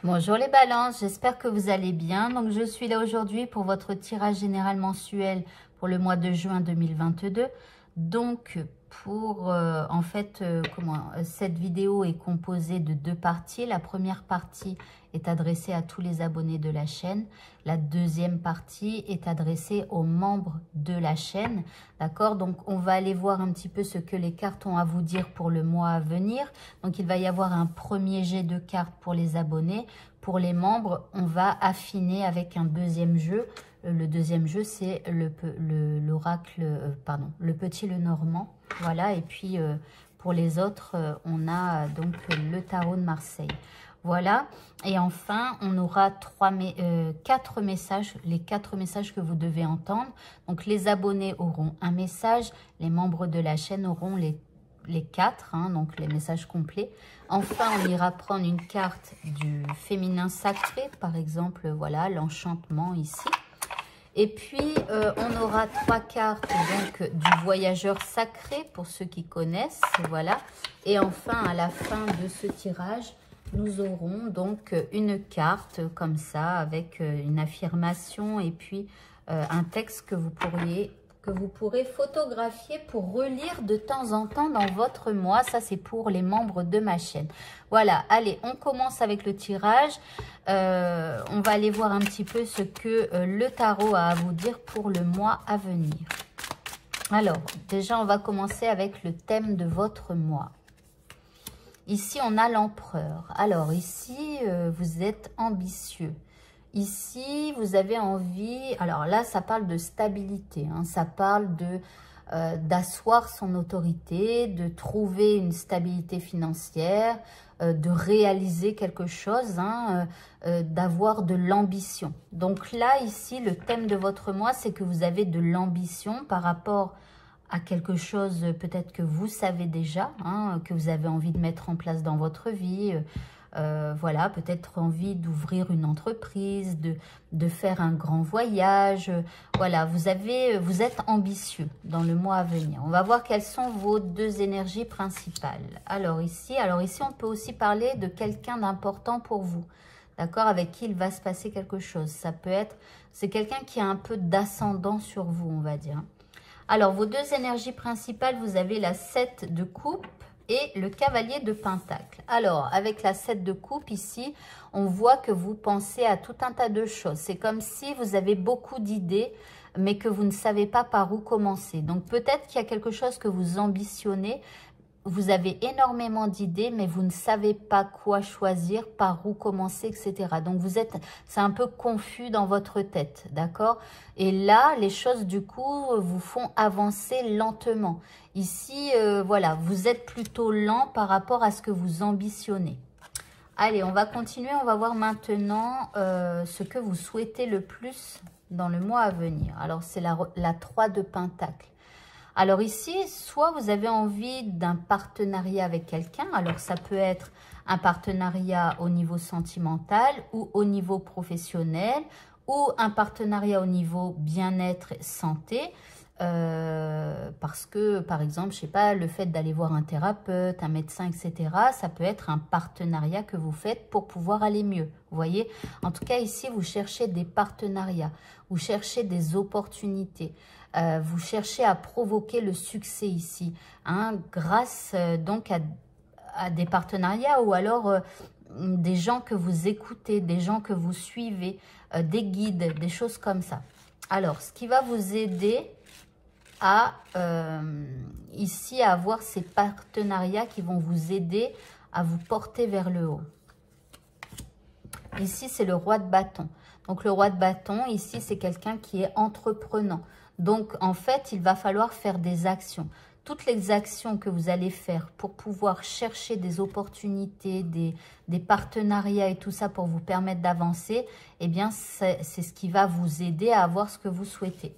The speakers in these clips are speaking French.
Bonjour les balances, j'espère que vous allez bien. Donc je suis là aujourd'hui pour votre tirage général mensuel pour le mois de juin 2022. Donc pour cette vidéo est composée de deux parties. La première partie est adressée à tous les abonnés de la chaîne. La deuxième partie est adressée aux membres de la chaîne. D'accord? Donc on va aller voir un petit peu ce que les cartes ont à vous dire pour le mois à venir. Donc il va y avoir un premier jet de cartes pour les abonnés. Pour les membres, on va affiner avec un deuxième jeu. Le deuxième jeu, c'est l'oracle, le petit Lenormand. Voilà, et puis pour les autres, on a donc le tarot de Marseille. Voilà, et enfin, on aura quatre messages, les 4 messages que vous devez entendre. Donc, les abonnés auront un message, les membres de la chaîne auront les 4, hein, donc les messages complets. Enfin, on ira prendre une carte du féminin sacré, par exemple, voilà, l'enchantement ici. Et puis, on aura 3 cartes donc, du voyageur sacré, pour ceux qui connaissent, voilà. Et enfin, à la fin de ce tirage, nous aurons donc une carte comme ça, avec une affirmation et puis un texte que vous pourrez photographier pour relire de temps en temps dans votre mois. Ça, c'est pour les membres de ma chaîne. Voilà, allez, on commence avec le tirage. On va aller voir un petit peu ce que le tarot a à vous dire pour le mois à venir. Alors, déjà, on va commencer avec le thème de votre mois. Ici, on a l'empereur. Alors, ici, vous êtes ambitieux. Ici, vous avez envie... Alors là, ça parle de stabilité. Hein, ça parle d'asseoir son autorité, de trouver une stabilité financière, de réaliser quelque chose, hein, d'avoir de l'ambition. Donc là, ici, le thème de votre mois, c'est que vous avez de l'ambition par rapport à quelque chose peut-être que vous savez déjà, hein, que vous avez envie de mettre en place dans votre vie. Voilà, peut-être envie d'ouvrir une entreprise, de faire un grand voyage. Voilà, vous êtes ambitieux dans le mois à venir. On va voir quelles sont vos 2 énergies principales. Alors ici, on peut aussi parler de quelqu'un d'important pour vous. D'accord, avec qui il va se passer quelque chose. Ça peut être, c'est quelqu'un qui a un peu d'ascendant sur vous, on va dire. Alors, vos 2 énergies principales, vous avez la 7 de coupe et le cavalier de pentacle. Alors, avec la 7 de coupe ici, on voit que vous pensez à tout un tas de choses. C'est comme si vous avez beaucoup d'idées, mais que vous ne savez pas par où commencer. Donc, peut-être qu'il y a quelque chose que vous ambitionnez. Vous avez énormément d'idées, mais vous ne savez pas quoi choisir, par où commencer, etc. Donc, c'est un peu confus dans votre tête, d'accord? Et là, les choses, du coup, vous font avancer lentement. Ici, voilà, vous êtes plutôt lent par rapport à ce que vous ambitionnez. Allez, on va continuer. On va voir maintenant ce que vous souhaitez le plus dans le mois à venir. Alors, c'est la 3 de pentacle. Alors ici, soit vous avez envie d'un partenariat avec quelqu'un. Alors, ça peut être un partenariat au niveau sentimental ou au niveau professionnel ou un partenariat au niveau bien-être et santé. Parce que, par exemple, je sais pas, le fait d'aller voir un thérapeute, un médecin, etc., ça peut être un partenariat que vous faites pour pouvoir aller mieux. Vous voyez? En tout cas, ici, vous cherchez des partenariats, vous cherchez des opportunités. Vous cherchez à provoquer le succès ici, hein, grâce donc à des partenariats ou alors des gens que vous écoutez, des gens que vous suivez, des guides, des choses comme ça. Alors, ce qui va vous aider à ici à avoir ces partenariats qui vont vous aider à vous porter vers le haut. Ici, c'est le roi de bâton. Donc, le roi de bâton, ici, c'est quelqu'un qui est entreprenant. Donc, en fait, il va falloir faire des actions. Toutes les actions que vous allez faire pour pouvoir chercher des opportunités, des partenariats et tout ça pour vous permettre d'avancer, eh bien, c'est ce qui va vous aider à avoir ce que vous souhaitez.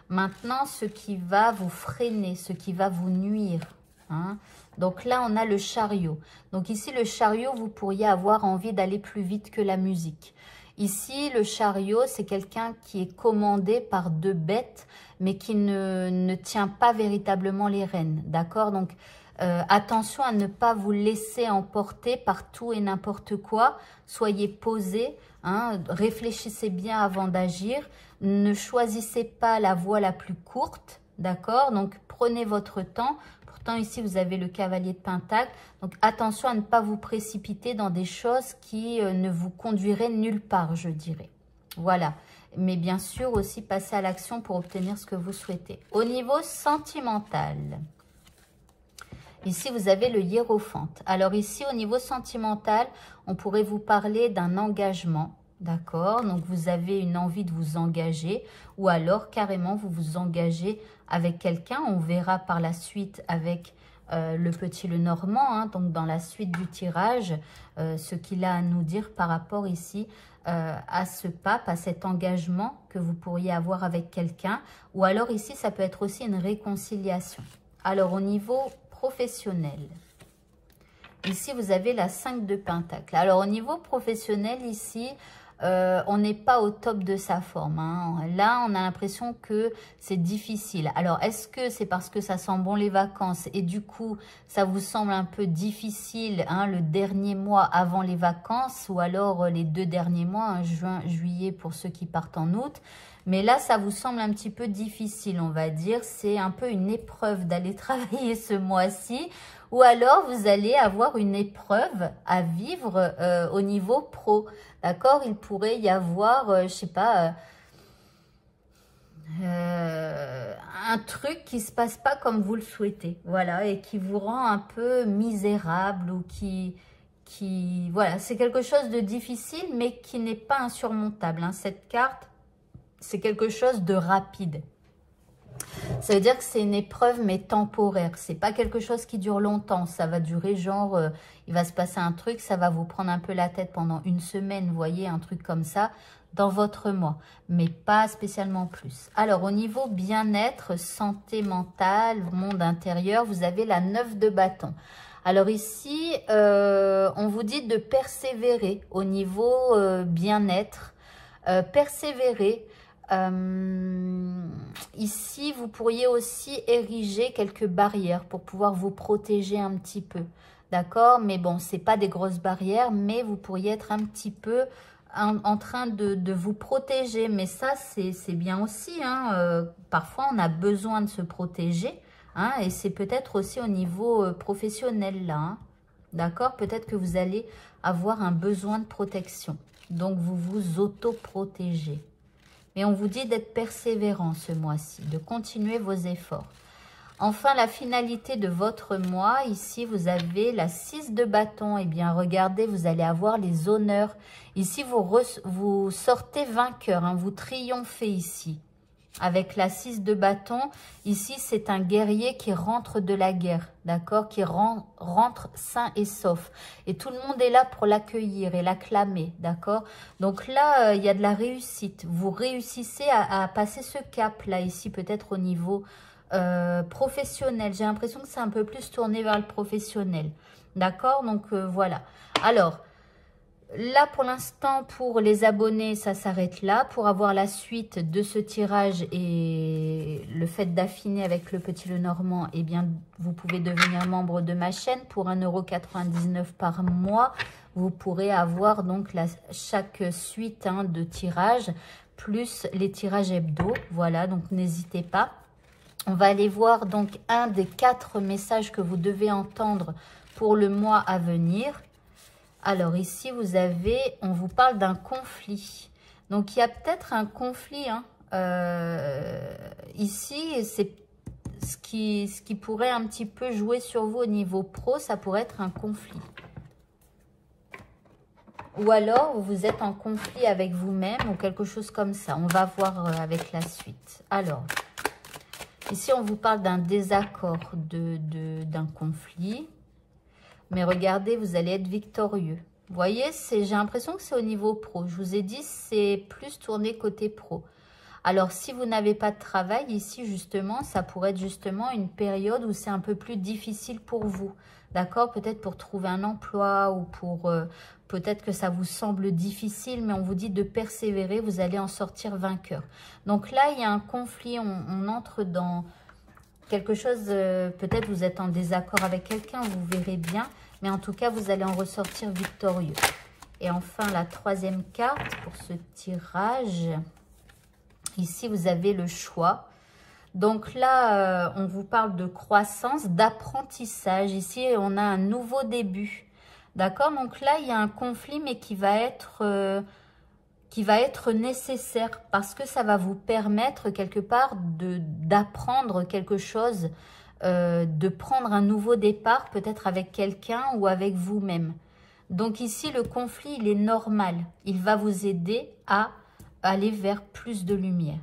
Maintenant, ce qui va vous freiner, ce qui va vous nuire, hein. Donc là, on a le chariot. Donc ici, le chariot, vous pourriez avoir envie d'aller plus vite que la musique. Ici, le chariot, c'est quelqu'un qui est commandé par 2 bêtes, mais qui ne tient pas véritablement les rênes, d'accord? Donc, Attention à ne pas vous laisser emporter par tout et n'importe quoi. Soyez posé, hein, réfléchissez bien avant d'agir. Ne choisissez pas la voie la plus courte, d'accord? Donc, prenez votre temps. Pourtant, ici, vous avez le cavalier de Pentacle. Donc, attention à ne pas vous précipiter dans des choses qui ne vous conduiraient nulle part, je dirais. Voilà. Mais bien sûr, aussi, passez à l'action pour obtenir ce que vous souhaitez. Au niveau sentimental, ici, vous avez le hiérophante. Alors ici, au niveau sentimental, on pourrait vous parler d'un engagement. D'accord? Donc, vous avez une envie de vous engager ou alors, carrément, vous vous engagez avec quelqu'un. On verra par la suite avec le petit Lenormand, hein, donc dans la suite du tirage, ce qu'il a à nous dire par rapport ici à ce pape, à cet engagement que vous pourriez avoir avec quelqu'un. Ou alors ici, ça peut être aussi une réconciliation. Alors, au niveau professionnel, ici, vous avez la 5 de Pentacle. Alors, au niveau professionnel, ici, on n'est pas au top de sa forme, hein. Là, on a l'impression que c'est difficile. Alors, est-ce que c'est parce que ça sent bon les vacances et du coup, ça vous semble un peu difficile, hein, le dernier mois avant les vacances ou alors les 2 derniers mois, hein, juin, juillet pour ceux qui partent en août. Mais là, ça vous semble un petit peu difficile, on va dire. C'est un peu une épreuve d'aller travailler ce mois-ci. Ou alors, vous allez avoir une épreuve à vivre au niveau pro. D'accord? Il pourrait y avoir, je sais pas, un truc qui se passe pas comme vous le souhaitez. Voilà, et qui vous rend un peu misérable ou voilà, c'est quelque chose de difficile, mais qui n'est pas insurmontable, hein. Cette carte, c'est quelque chose de rapide. Ça veut dire que c'est une épreuve, mais temporaire. C'est pas quelque chose qui dure longtemps. Ça va durer genre, il va se passer un truc, ça va vous prendre un peu la tête pendant une semaine, vous voyez, un truc comme ça, dans votre mois. Mais pas spécialement plus. Alors, au niveau bien-être, santé mentale, monde intérieur, vous avez la 9 de bâton. Alors ici, on vous dit de persévérer au niveau bien-être. Persévérer. Ici, vous pourriez aussi ériger quelques barrières pour pouvoir vous protéger un petit peu. D'accord? Mais bon, c'est pas des grosses barrières, mais vous pourriez être un petit peu en train de vous protéger. Mais ça, c'est bien aussi, hein. Parfois, on a besoin de se protéger, hein, et c'est peut-être aussi au niveau professionnel, là. Hein. D'accord? Peut-être que vous allez avoir un besoin de protection. Donc, vous vous auto-protégez. Mais on vous dit d'être persévérant ce mois-ci, de continuer vos efforts. Enfin, la finalité de votre mois, ici, vous avez la 6 de bâton. Eh bien, regardez, vous allez avoir les honneurs. Ici, vous sortez vainqueur, hein, vous triomphez ici. Avec la 6 de bâton, ici, c'est un guerrier qui rentre de la guerre, d'accord? Qui rentre sain et sauf. Et tout le monde est là pour l'accueillir et l'acclamer, d'accord? Donc là, il y a de la réussite. Vous réussissez à passer ce cap, là, ici, peut-être au niveau professionnel. J'ai l'impression que c'est un peu plus tourné vers le professionnel, d'accord? Donc, voilà. Alors, là, pour l'instant, pour les abonnés, ça s'arrête là. Pour avoir la suite de ce tirage et le fait d'affiner avec le petit Lenormand, eh bien, vous pouvez devenir membre de ma chaîne pour 1,99 € par mois. Vous pourrez avoir donc chaque suite, hein, de tirages, plus les tirages hebdo. Voilà, donc n'hésitez pas. On va aller voir donc un des 4 messages que vous devez entendre pour le mois à venir. Alors ici, vous avez, on vous parle d'un conflit. Donc, il y a peut-être un conflit. Hein. Ici, c'est ce qui pourrait un petit peu jouer sur vous au niveau pro, ça pourrait être un conflit. Ou alors, vous êtes en conflit avec vous-même ou quelque chose comme ça. On va voir avec la suite. Alors, ici, on vous parle d'un désaccord, d'un conflit. Mais regardez, vous allez être victorieux. Vous voyez, j'ai l'impression que c'est au niveau pro. Je vous ai dit, c'est plus tourné côté pro. Alors, si vous n'avez pas de travail, ici, justement, ça pourrait être justement une période où c'est un peu plus difficile pour vous. D'accord? Peut-être pour trouver un emploi ou pour... peut-être que ça vous semble difficile, mais on vous dit de persévérer, vous allez en sortir vainqueur. Donc là, il y a un conflit, on entre dans... quelque chose, peut-être vous êtes en désaccord avec quelqu'un, vous verrez bien. Mais en tout cas, vous allez en ressortir victorieux. Et enfin, la troisième carte pour ce tirage. Ici, vous avez le choix. Donc là, on vous parle de croissance, d'apprentissage. Ici, on a un nouveau début. D'accord? Donc là, il y a un conflit, mais qui va être nécessaire parce que ça va vous permettre quelque part d'apprendre quelque chose, de prendre un nouveau départ, peut-être avec quelqu'un ou avec vous-même. Donc ici, le conflit, il est normal. Il va vous aider à aller vers plus de lumière.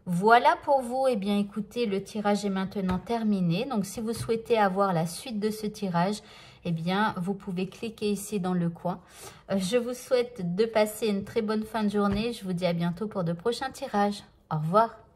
Voilà pour vous. Eh bien, écoutez, le tirage est maintenant terminé. Donc, si vous souhaitez avoir la suite de ce tirage, eh bien, vous pouvez cliquer ici dans le coin. Je vous souhaite de passer une très bonne fin de journée. Je vous dis à bientôt pour de prochains tirages. Au revoir.